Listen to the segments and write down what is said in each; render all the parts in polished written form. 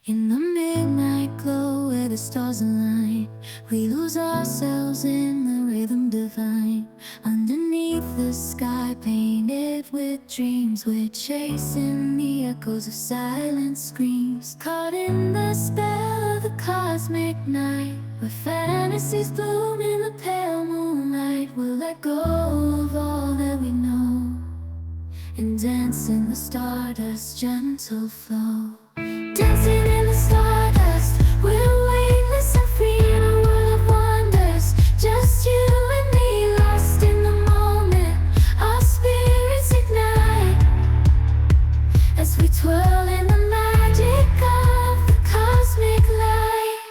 In the midnight glow where the stars align, we lose ourselves in the rhythm divine. Underneath the sky painted with dreams, we're chasing the echoes of silent screams. Caught in the spell of the cosmic night, where fantasies bloom in the pale moonlight. We'll let go of all that we know and dance in the stardust's gentle flow. Dancing in the stardust, we're weightless and free in a world of wonders. Just you and me, lost in the moment. Our spirits ignite as we twirl in the magic of the cosmic light.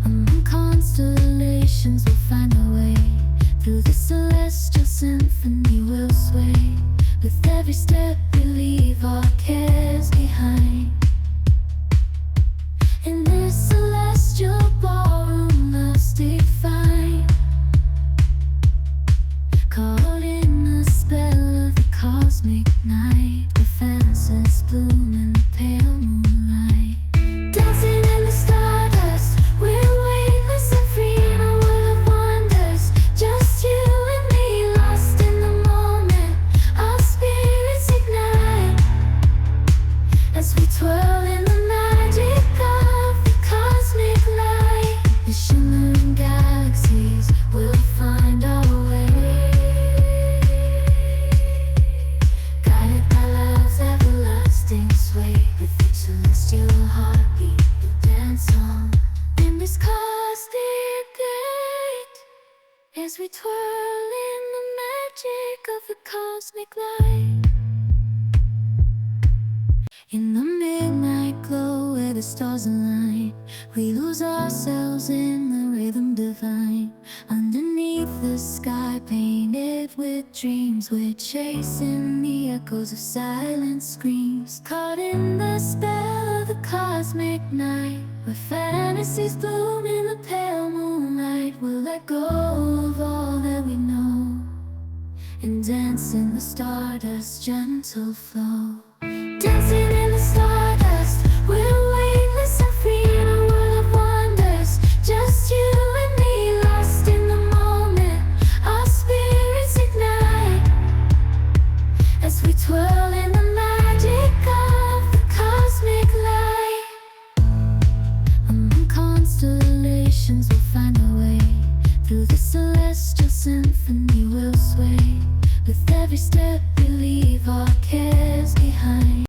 Among constellations, we'll find our way. Through the celestial symphony, we'll sway. With every step, we leave our cares behind. In this celestial ballroom, love's defined. Caught in the spell of the cosmic night, where fantasies bloom in the pale moonlight. Dancing in the stardust, we're weightless and free in a world of wonders. Just you and me, lost in the moment. Our spirits ignite as we twirl in the magic of the cosmic light. The shimmering galaxies will find our way, guided by love's everlasting sway. With each celestial heartbeat, we dance on in this cosmic gate, as we twirl in the magic of the cosmic light. In the midnight glow where the stars align, we lose ourselves in the rhythm divine. Underneath the sky painted with dreams, we're chasing the echoes of silent screams. Caught in the spell of the cosmic night, where fantasies bloom in the pale moonlight. We'll let go of all that we know and dance in the stardust's gentle flow. Dancing in the stardust, we're weightless and free in a world of wonders. Just you and me, lost in the moment. Our spirits ignite as we twirl in the magic of the cosmic light. Among constellations, we'll